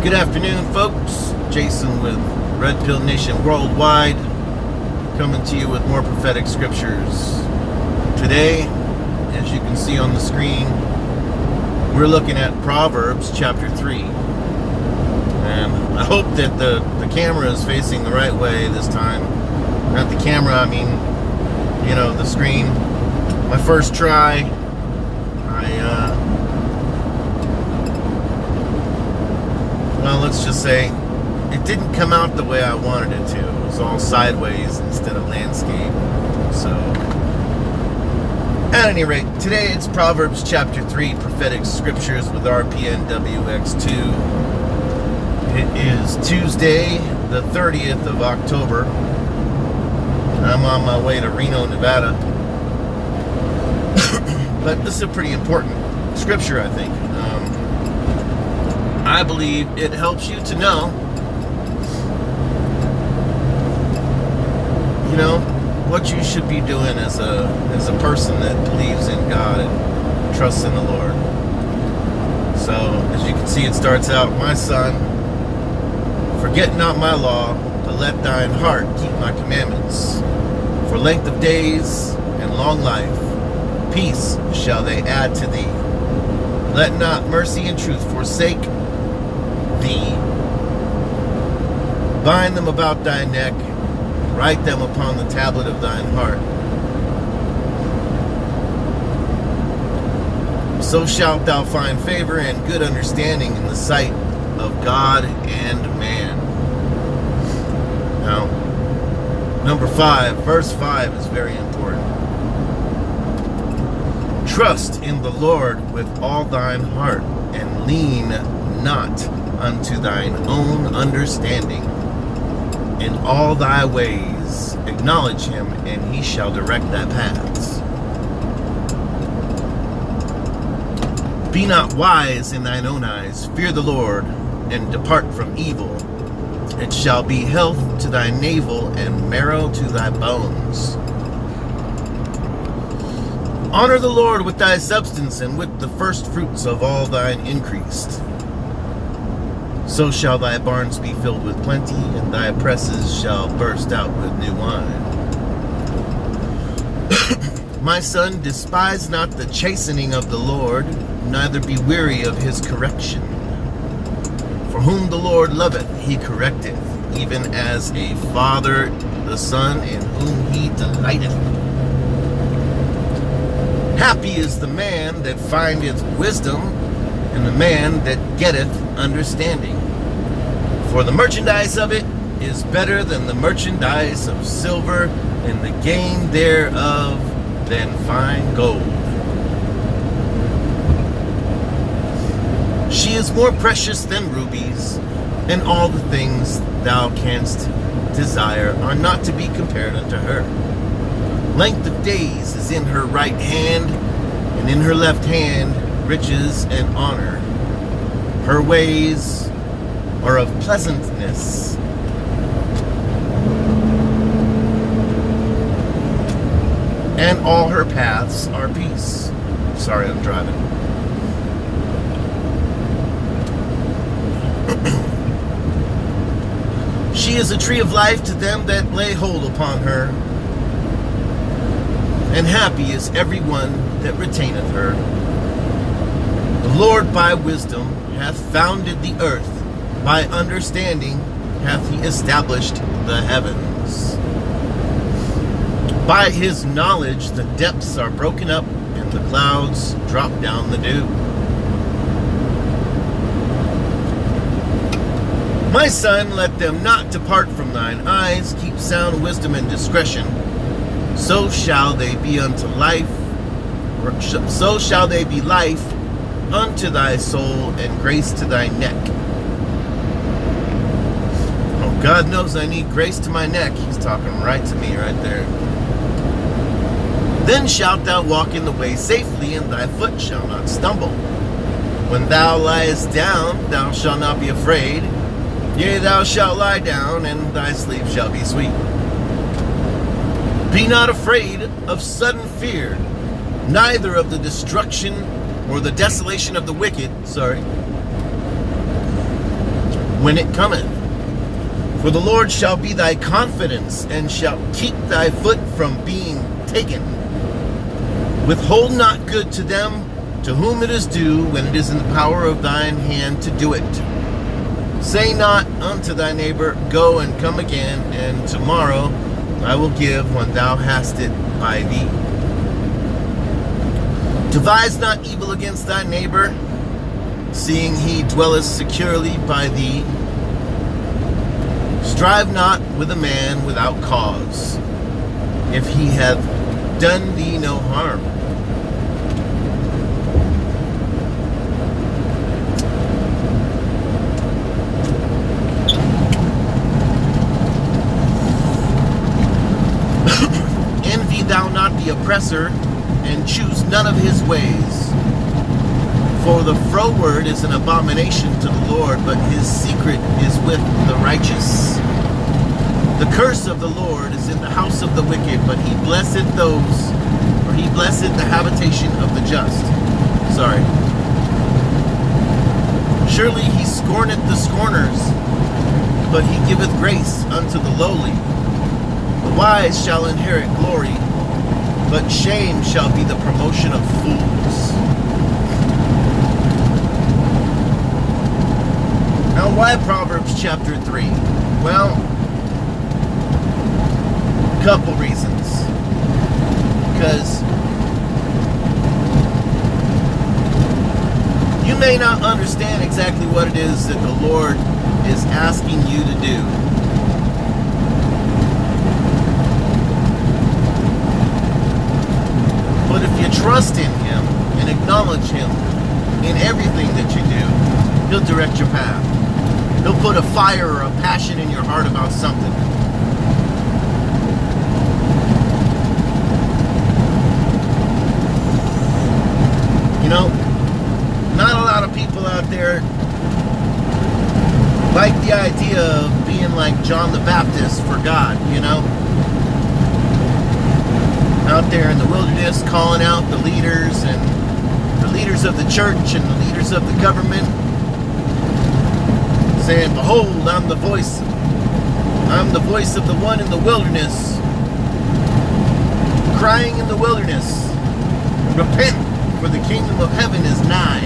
Good afternoon, folks. Jason with Red Pill Nation Worldwide, coming to you with more prophetic scriptures. Today, as you can see on the screen, we're looking at Proverbs chapter 3. And I hope that the camera is facing the right way this time. Not the camera, I mean, the screen. My first try, well, let's just say it didn't come out the way I wanted it to. It was all sideways instead of landscape. So, at any rate, today it's Proverbs chapter 3, prophetic scriptures with RPNWX2. It is Tuesday, the 30th of October. I'm on my way to Reno, Nevada. But this is a pretty important scripture, I think. I believe it helps you to know, what you should be doing as a person that believes in God and trusts in the Lord. So, as you can see, it starts out, "My son, forget not my law, but let thine heart keep my commandments. For length of days and long life, peace shall they add to thee. Let not mercy and truth forsake thee. Bind them about thy neck, write them upon the tablet of thine heart. So shalt thou find favor and good understanding in the sight of God and man." Now, number 5, verse 5 is very important. "Trust in the Lord with all thine heart, and lean not unto thine own understanding. In all thy ways acknowledge him, and he shall direct thy paths. Be not wise in thine own eyes. Fear the Lord, and depart from evil. It shall be health to thy navel, and marrow to thy bones. Honor the Lord with thy substance, and with the first fruits of all thine increase. So shall thy barns be filled with plenty, and thy presses shall burst out with new wine. My son, despise not the chastening of the Lord, neither be weary of his correction. For whom the Lord loveth, he correcteth, even as a father the son in whom he delighteth. Happy is the man that findeth wisdom, and the man that getteth understanding. For the merchandise of it is better than the merchandise of silver, and the gain thereof than fine gold. She is more precious than rubies, and all the things thou canst desire are not to be compared unto her. Length of days is in her right hand, and in her left hand riches and honor. Her ways are of pleasantness, and all her paths are peace." Sorry, I'm driving. "She is a tree of life to them that lay hold upon her, and happy is every one that retaineth her. The Lord by wisdom hath founded the earth, by understanding hath he established the heavens. By his knowledge the depths are broken up, and the clouds drop down the dew. My son, let them not depart from thine eyes. Keep sound wisdom and discretion. So shall they be unto life, so shall they be life unto thy soul, and grace to thy neck." Oh, God knows I need grace to my neck. He's talking right to me right there. "Then shalt thou walk in the way safely, and thy foot shall not stumble. When thou liest down, thou shalt not be afraid. Yea, thou shalt lie down, and thy sleep shall be sweet. Be not afraid of sudden fear, neither of the destruction or the desolation of the wicked. when it cometh. For the Lord shall be thy confidence, and shall keep thy foot from being taken. Withhold not good to them to whom it is due, when it is in the power of thine hand to do it. Say not unto thy neighbor, go and come again, and tomorrow I will give when thou hast it by thee. Devise not evil against thy neighbor, seeing he dwelleth securely by thee. Strive not with a man without cause, if he hath done thee no harm. Envy thou not the oppressor, and choose none of his ways. For the froward is an abomination to the Lord, but his secret is with the righteous. The curse of the Lord is in the house of the wicked, but he blessed the habitation of the just. Sorry. Surely he scorneth the scorners, but he giveth grace unto the lowly. The wise shall inherit glory, but shame shall be the promotion of fools. Now, why Proverbs chapter 3? Well, a couple reasons. Because you may not understand exactly what it is that the Lord is asking you to do. But if you trust in Him and acknowledge Him in everything that you do, He'll direct your path. He'll put a fire or a passion in your heart about something. You know, not a lot of people out there like the idea of being like John the Baptist for God, you know? Out there in the wilderness calling out the leaders and the leaders of the church and the leaders of the government, saying, behold, I'm the voice of the one in the wilderness, crying in the wilderness, repent, for the kingdom of heaven is nigh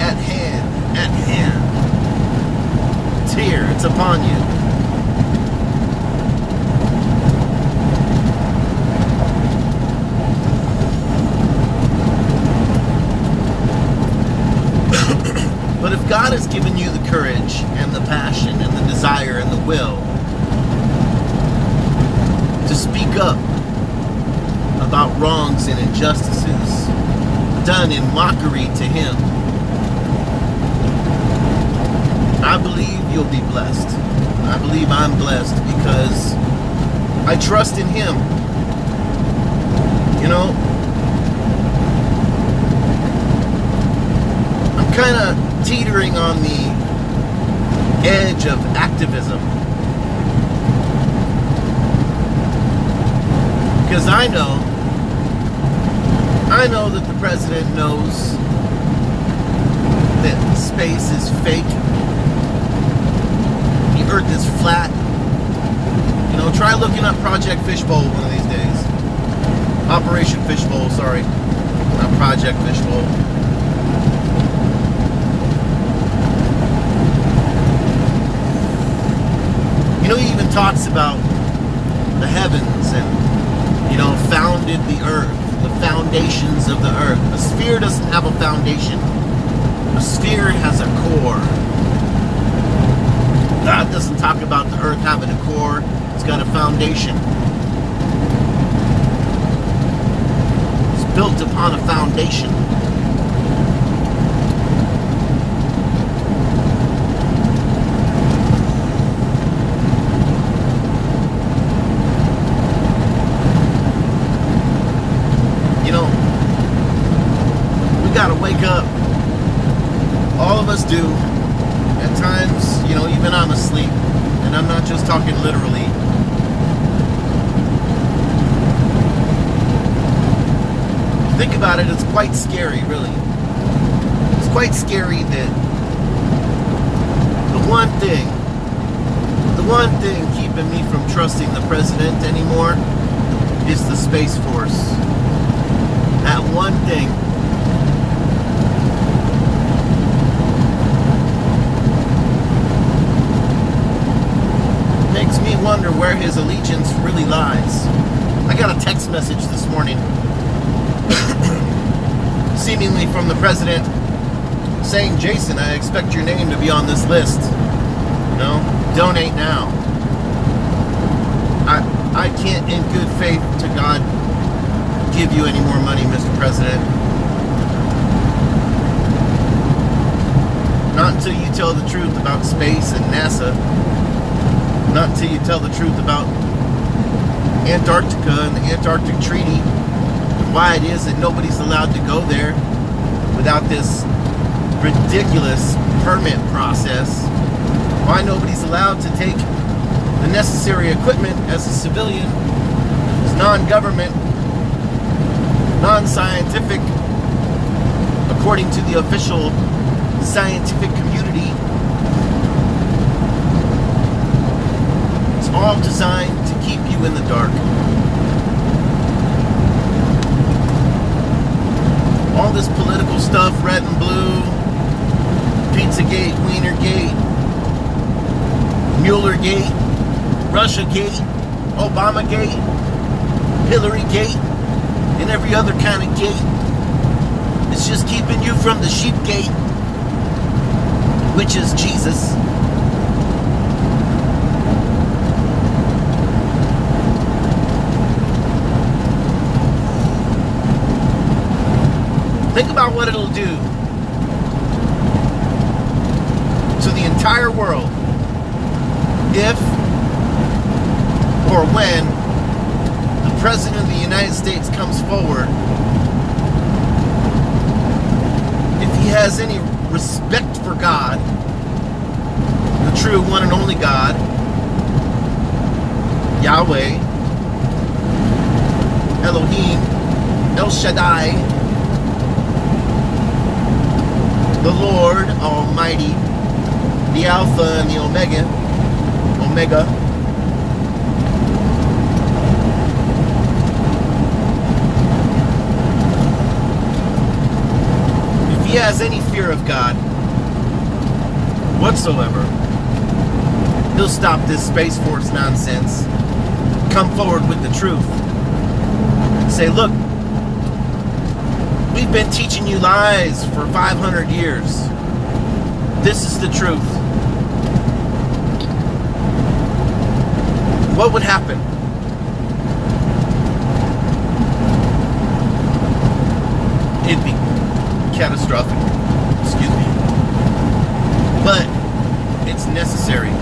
at hand, it's here, it's upon you. But if God has given you the courage and the passion and the desire and the will to speak up about wrongs and injustices done in mockery to Him, I believe you'll be blessed. I believe I'm blessed because I trust in Him. You know, I'm kind of teetering on the edge of activism, because I know that the president knows that space is fake, the earth is flat. You know, try looking up Project Fishbowl one of these days. Operation Fishbowl, sorry, not Project Fishbowl. You know, he even talks about the heavens and, you know, founded the earth, the foundations of the earth. A sphere doesn't have a foundation. A sphere has a core. God doesn't talk about the earth having a core. It's got a foundation. It's built upon a foundation. Gotta wake up. All of us do. At times, you know, even I'm asleep. And I'm not just talking literally. Think about it, it's quite scary, really. It's quite scary that one thing keeping me from trusting the president anymore is the Space Force. That one thing. Makes me wonder where his allegiance really lies. I got a text message this morning, seemingly from the president, saying, Jason, I expect your name to be on this list. Donate now. I can't in good faith to God give you any more money, Mr. President. Not until you tell the truth about space and NASA. Not until you tell the truth about Antarctica and the Antarctic Treaty, and why it is that nobody's allowed to go there without this ridiculous permit process. Why nobody's allowed to take the necessary equipment as a civilian, as non-government, non-scientific, according to the official scientific community. It's all designed to keep you in the dark. All this political stuff, red and blue, Pizzagate, Wienergate, Muellergate, Russiagate, Obamagate, Hillarygate, and every other kind of gate. It's just keeping you from the sheep gate, which is Jesus. Think about what it'll do to the entire world if or when the President of the United States comes forward, if he has any respect for God, the true one and only God, Yahweh, Elohim, El Shaddai, the Lord Almighty, the Alpha and the Omega. If he has any fear of God whatsoever, he'll stop this Space Force nonsense, come forward with the truth, say, look, we've been teaching you lies for 500 years. This is the truth. What would happen? It'd be catastrophic. Excuse me. But it's necessary.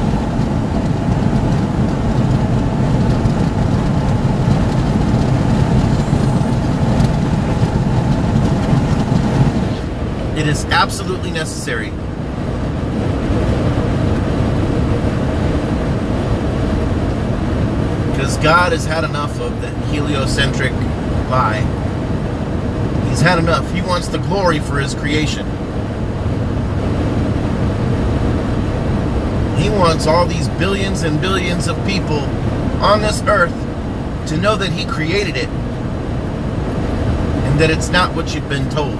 It is absolutely necessary. Because God has had enough of the heliocentric lie. He's had enough. He wants the glory for his creation. He wants all these billions and billions of people on this earth to know that he created it and that it's not what you've been told.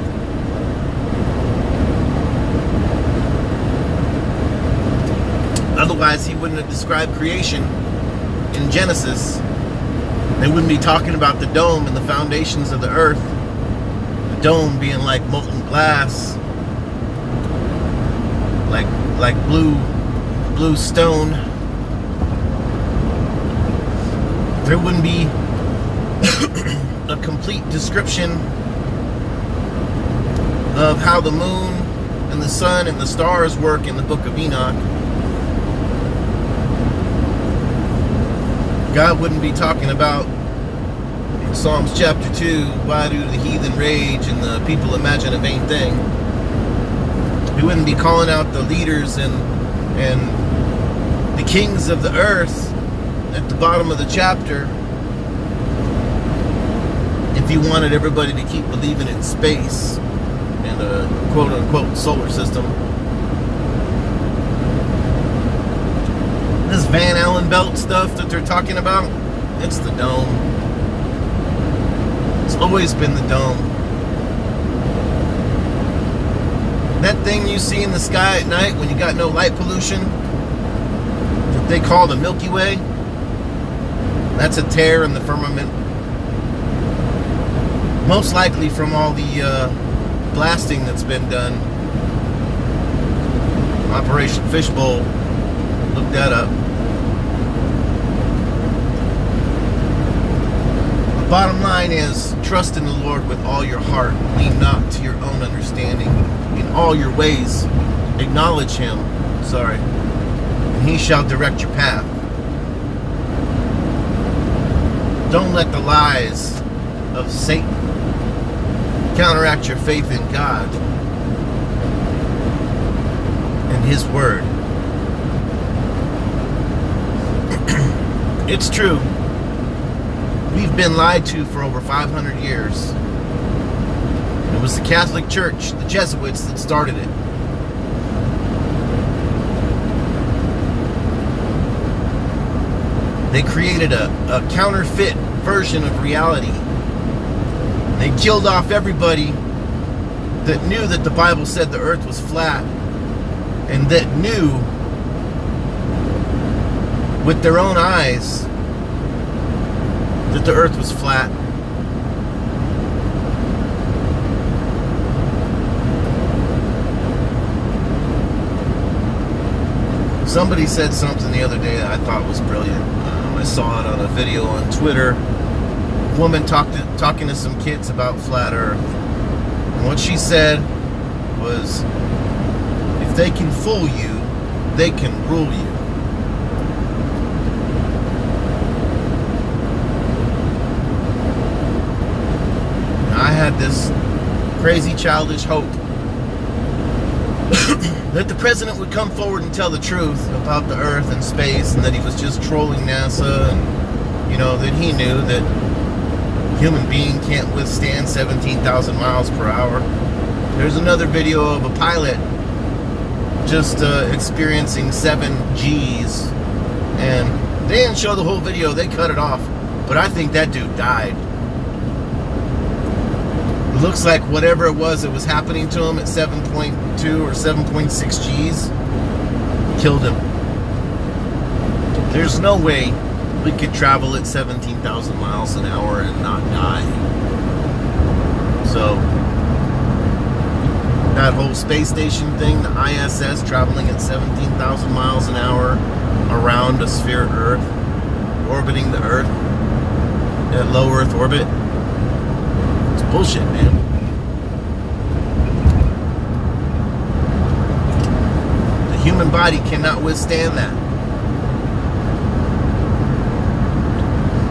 Otherwise, he wouldn't have described creation in Genesis. They wouldn't be talking about the dome and the foundations of the earth. The dome being like molten glass, like blue stone. There wouldn't be a complete description of how the moon and the sun and the stars work in the book of Enoch. God wouldn't be talking about Psalms chapter 2, why do the heathen rage and the people imagine a vain thing. He wouldn't be calling out the leaders and the kings of the earth at the bottom of the chapter if he wanted everybody to keep believing in space and a quote-unquote solar system. Van Allen belt stuff that they're talking about, it's the dome. It's always been the dome. That thing you see in the sky at night when you got no light pollution, that they call the Milky Way, that's a tear in the firmament. Most likely from all the blasting that's been done. Operation Fishbowl. Look that up. The bottom line is, trust in the Lord with all your heart. Lean not to your own understanding. In all your ways, acknowledge Him. And He shall direct your path. Don't let the lies of Satan counteract your faith in God and His Word. It's true. We've been lied to for over 500 years. It was the Catholic Church, the Jesuits, that started it. They created a counterfeit version of reality. They killed off everybody that knew that the Bible said the earth was flat, and that knew with their own eyes that the earth was flat. Somebody said something the other day that I thought was brilliant. I saw it on a video on Twitter. A woman talking to some kids about flat earth. And what she said was, if they can fool you, they can rule you. I had this crazy childish hope that the president would come forward and tell the truth about the earth and space, and that he was just trolling NASA, and that he knew that human being can't withstand 17,000 miles per hour. There's another video of a pilot just experiencing 7 Gs, and they didn't show the whole video, they cut it off, but I think that dude died. It looks like whatever it was that was happening to him at 7.2 or 7.6 Gs killed him. There's no way we could travel at 17,000 miles an hour and not die. So that whole space station thing, the ISS, traveling at 17,000 miles an hour around a sphere Earth, orbiting the Earth at low Earth orbit, it's bullshit, man. The human body cannot withstand that.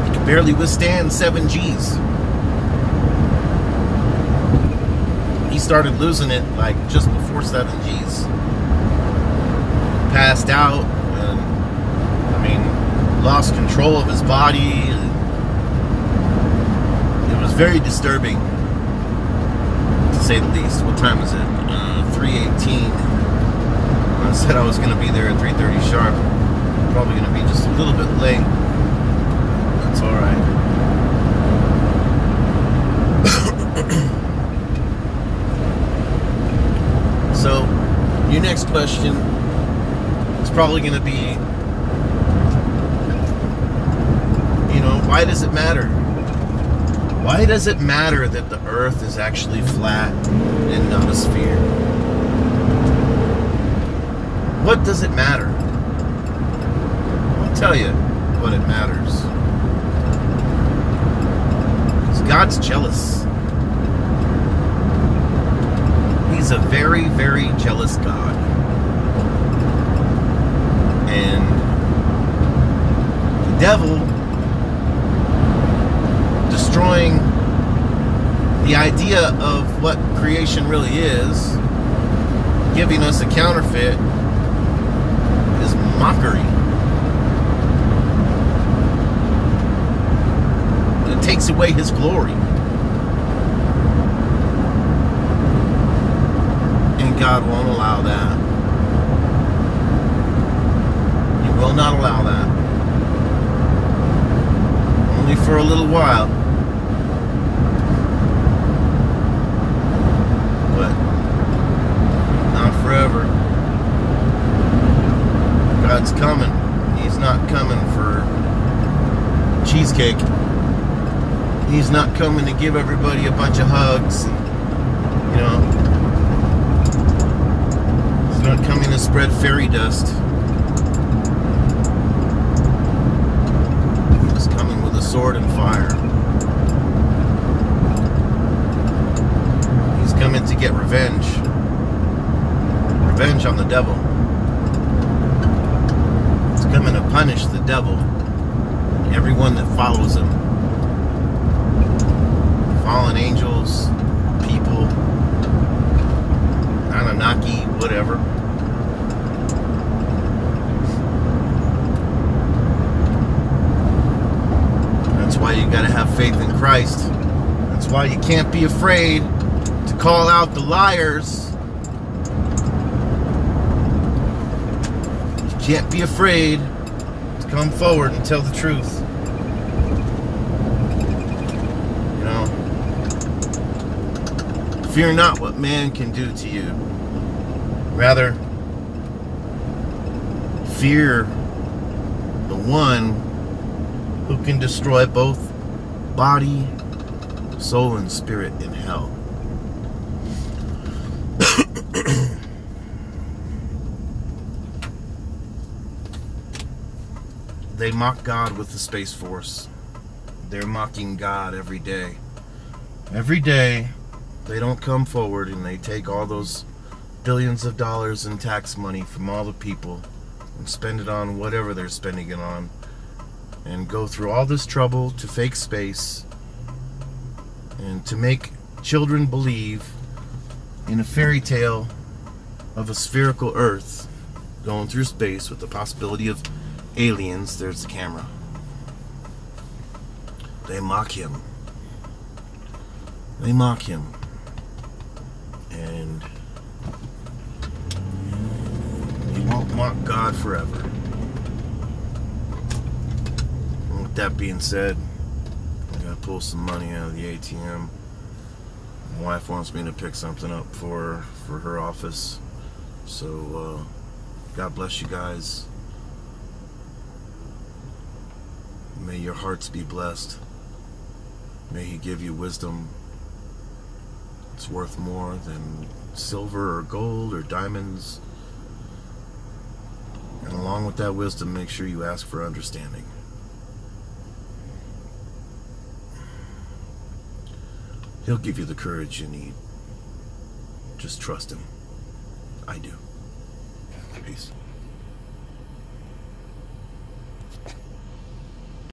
It can barely withstand 7 Gs. He started losing it like just before 7 Gs. Passed out, and lost control of his body. It was very disturbing, to say the least. What time is it? 3:18. I said I was going to be there at 3:30 sharp. Probably going to be just a little bit late. That's all right. So, your next question is probably going to be, why does it matter? Why does it matter that the earth is actually flat and not a sphere? What does it matter? I'll tell you what it matters. Because God's jealous. He's a very, very jealous God. And the devil destroying the idea of what creation really is, giving us a counterfeit, is mockery. It takes away His glory. And God won't allow that. He will not allow that. for a little while. But not forever. God's coming. He's not coming for cheesecake. He's not coming to give everybody a bunch of hugs. And, you know, he's not coming to spread fairy dust. He's coming with a sword and fire. He's coming to get revenge. Revenge on the devil. He's coming to punish the devil and everyone that follows him. Fallen angels, people, Anunnaki, whatever. That's why you gotta have faith in Christ. That's why you can't be afraid to call out the liars. You can't be afraid to come forward and tell the truth. You know, fear not what man can do to you. Rather, fear the one who can destroy both body, soul, and spirit in hell. They mock God with the Space Force. They're mocking God every day. Every day, they don't come forward and they take all those billions of dollars in tax money from all the people and spend it on whatever they're spending it on, and go through all this trouble to fake space and to make children believe in a fairy tale of a spherical Earth going through space with the possibility of aliens. There's the camera. They mock him. They mock him. And he won't mock God forever. And with that being said, I gotta pull some money out of the ATM. My wife wants me to pick something up for her office. So God bless you guys. May your hearts be blessed. May He give you wisdom. It's worth more than silver or gold or diamonds. And along with that wisdom, make sure you ask for understanding. He'll give you the courage you need. Just trust Him. I do.